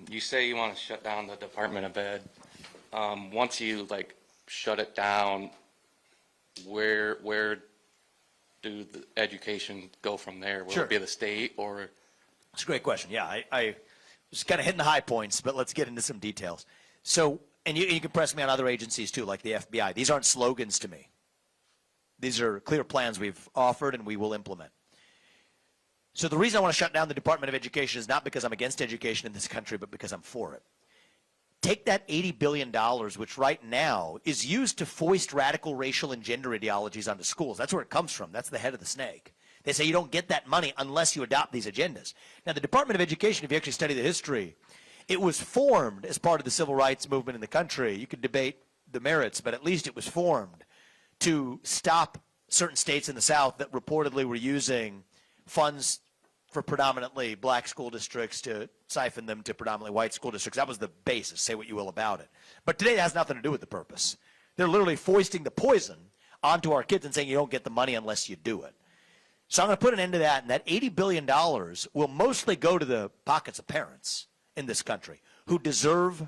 You say you want to shut down the Department of Ed. Once you like shut it down, where do the education go from there? Will Sure. it be the state or? It's a great question. Yeah, I was kind of hitting the high points, but let's get into some details. So, and you can press me on other agencies too, like the FBI. These aren't slogans to me. These are clear plans we've offered and we will implement. So the reason I want to shut down the Department of Education is not because I'm against education in this country, but because I'm for it. Take that $80 billion, which right now is used to foist radical racial and gender ideologies onto schools. That's where it comes from. That's the head of the snake. They say you don't get that money unless you adopt these agendas. Now, the Department of Education, if you actually study the history, it was formed as part of the civil rights movement in the country. You could debate the merits, but at least it was formed to stop certain states in the South that reportedly were using funds for predominantly black school districts to siphon them to predominantly white school districts. That was the basis, say what you will about it. But today it has nothing to do with the purpose. They're literally foisting the poison onto our kids and saying you don't get the money unless you do it. So I'm going to put an end to that, and that $80 billion will mostly go to the pockets of parents in this country who deserve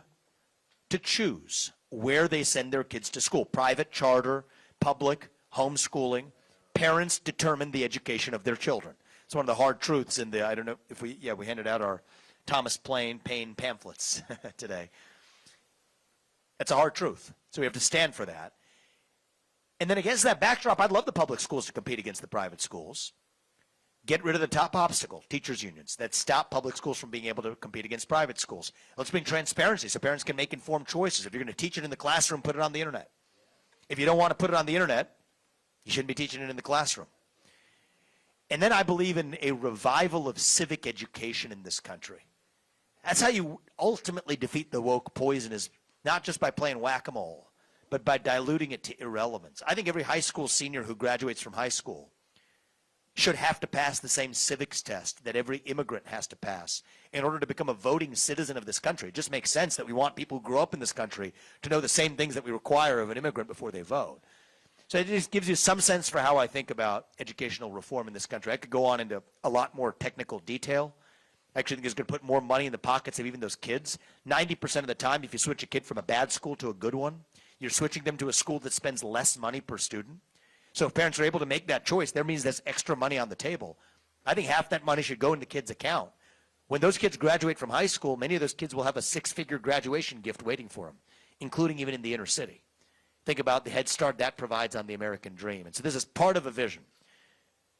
to choose where they send their kids to school, private, charter, public, homeschooling. Parents determine the education of their children. It's one of the hard truths in the, I don't know if we handed out our Thomas Paine pamphlets today. That's a hard truth. So we have to stand for that. And then against that backdrop, I'd love the public schools to compete against the private schools. Get rid of the top obstacle, teachers' unions, that stop public schools from being able to compete against private schools. Let's bring transparency so parents can make informed choices. If you're going to teach it in the classroom, put it on the internet. If you don't want to put it on the internet, you shouldn't be teaching it in the classroom. And then I believe in a revival of civic education in this country. That's how you ultimately defeat the woke poison, is not just by playing whack-a-mole, but by diluting it to irrelevance. I think every high school senior who graduates from high school should have to pass the same civics test that every immigrant has to pass in order to become a voting citizen of this country. It just makes sense that we want people who grow up in this country to know the same things that we require of an immigrant before they vote. So it just gives you some sense for how I think about educational reform in this country. I could go on into a lot more technical detail. I actually think it's going to put more money in the pockets of even those kids. 90% of the time, if you switch a kid from a bad school to a good one, you're switching them to a school that spends less money per student. So if parents are able to make that choice, that means there's extra money on the table. I think half that money should go into kids' account. When those kids graduate from high school, many of those kids will have a six-figure graduation gift waiting for them, including even in the inner city. Think about the head start that provides on the American dream. And so this is part of a vision,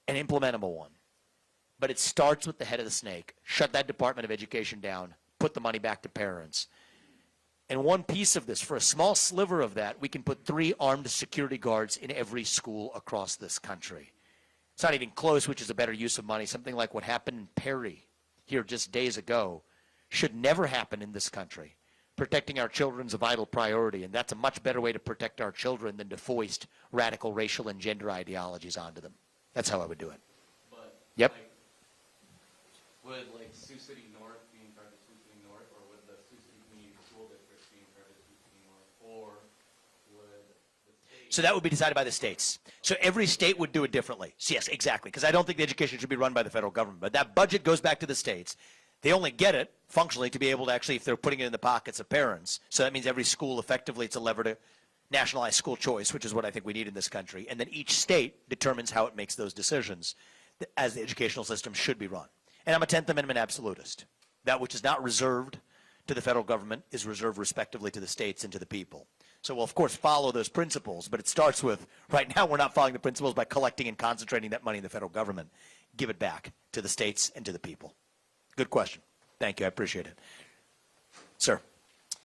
an implementable one. But it starts with the head of the snake. Shut that Department of Education down. Put the money back to parents. And one piece of this, for a small sliver of that, we can put 3 armed security guards in every school across this country. It's not even close, which is a better use of money. Something like what happened in Perry here just days ago should never happen in this country. Protecting our children is a vital priority, and that's a much better way to protect our children than to foist radical racial and gender ideologies onto them. That's how I would do it. But, yep. Would Sioux City North be in charge of Sioux City North, or would the Sioux City Community School District be in charge of Sioux City North, or would the state? So that would be decided by the states. So every state would do it differently. So yes, exactly, because I don't think the education should be run by the federal government, but that budget goes back to the states. They only get it, functionally, to be able to actually, if they're putting it in the pockets of parents. So that means every school, effectively, it's a lever to nationalize school choice, which is what I think we need in this country. And then each state determines how it makes those decisions as the educational system should be run. And I'm a 10th Amendment absolutist. That which is not reserved to the federal government is reserved respectively to the states and to the people. So we'll, of course, follow those principles, but it starts with, right now, we're not following the principles by collecting and concentrating that money in the federal government. Give it back to the states and to the people. Good question. Thank you. I appreciate it. Sir.